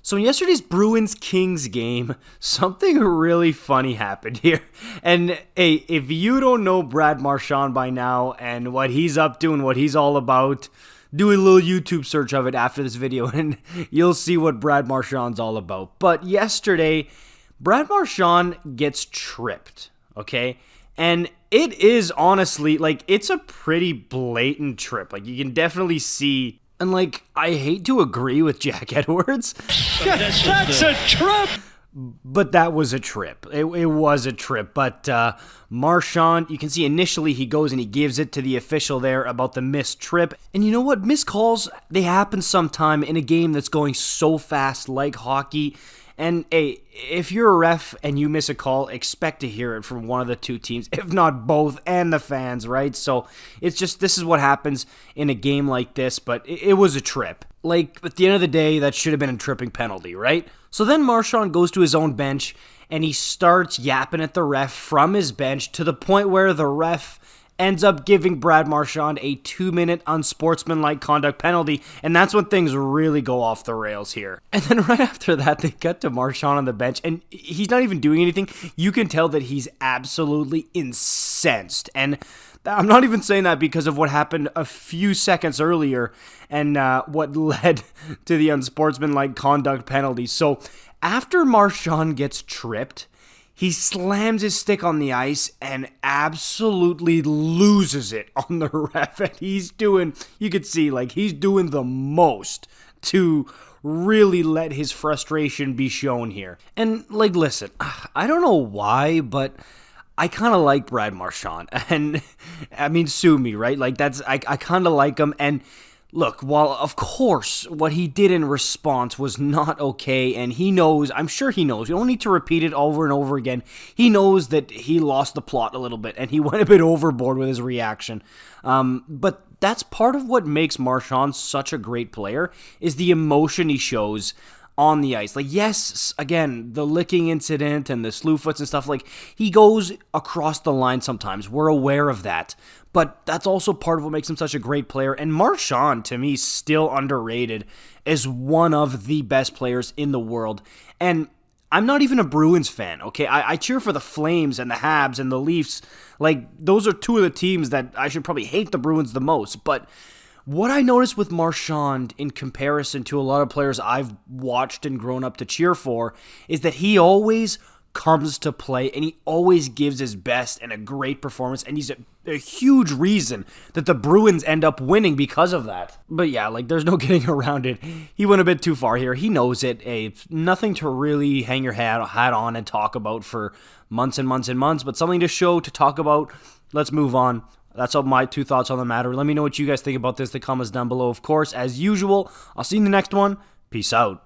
So in yesterday's Bruins-Kings game, something really funny happened here. And hey, if you don't know Brad Marchand by now and what he's up to and what he's all about, do a little YouTube search of it after this video and you'll see what Brad Marchand's all about. But yesterday, Brad Marchand gets tripped, okay? And it is honestly, it's a pretty blatant trip. You can definitely see. And, I hate to agree with Jack Edwards. That's a trip! But that was a trip. It was a trip. But Marchand, you can see initially he goes and he gives it to the official there about the missed trip. And you know what? Missed calls, they happen sometime in a game that's going so fast like hockey. And hey, if you're a ref and you miss a call, expect to hear it from one of the two teams, if not both, and the fans, right? So it's just, this is what happens in a game like this, but it was a trip. At the end of the day, that should have been a tripping penalty, right? So then Marchand goes to his own bench, and he starts yapping at the ref from his bench to the point where the ref ends up giving Brad Marchand a 2-minute unsportsmanlike conduct penalty, and that's when things really go off the rails here. And then right after that, they cut to Marchand on the bench, and he's not even doing anything. You can tell that he's absolutely incensed, and I'm not even saying that because of what happened a few seconds earlier and what led to the unsportsmanlike conduct penalty. So after Marchand gets tripped, he slams his stick on the ice and absolutely loses it on the ref. And he's doing, you could see, he's doing the most to really let his frustration be shown here. And, listen, I don't know why, but I kind of like Brad Marchand. And, I mean, sue me, right? I kind of like him. And look, while of course what he did in response was not okay, and he knows, I'm sure he knows, we don't need to repeat it over and over again, he knows that he lost the plot a little bit, and he went a bit overboard with his reaction, but that's part of what makes Marchand such a great player, is the emotion he shows on the ice. Yes, again, the licking incident and the slew foots and stuff, he goes across the line sometimes. We're aware of that. But that's also part of what makes him such a great player. And Marchand, to me, still underrated as one of the best players in the world. And I'm not even a Bruins fan, okay? I cheer for the Flames and the Habs and the Leafs. Those are two of the teams that I should probably hate the Bruins the most. But what I noticed with Marchand in comparison to a lot of players I've watched and grown up to cheer for is that he always comes to play and he always gives his best and a great performance, and he's a huge reason that the Bruins end up winning because of that. But yeah, there's no getting around it. He went a bit too far here. He knows it. Nothing to really hang your hat on and talk about for months and months and months, but something to show, to talk about. Let's move on. That's all my 2 thoughts on the matter. Let me know what you guys think about this in the comments down below. Of course, as usual, I'll see you in the next one. Peace out.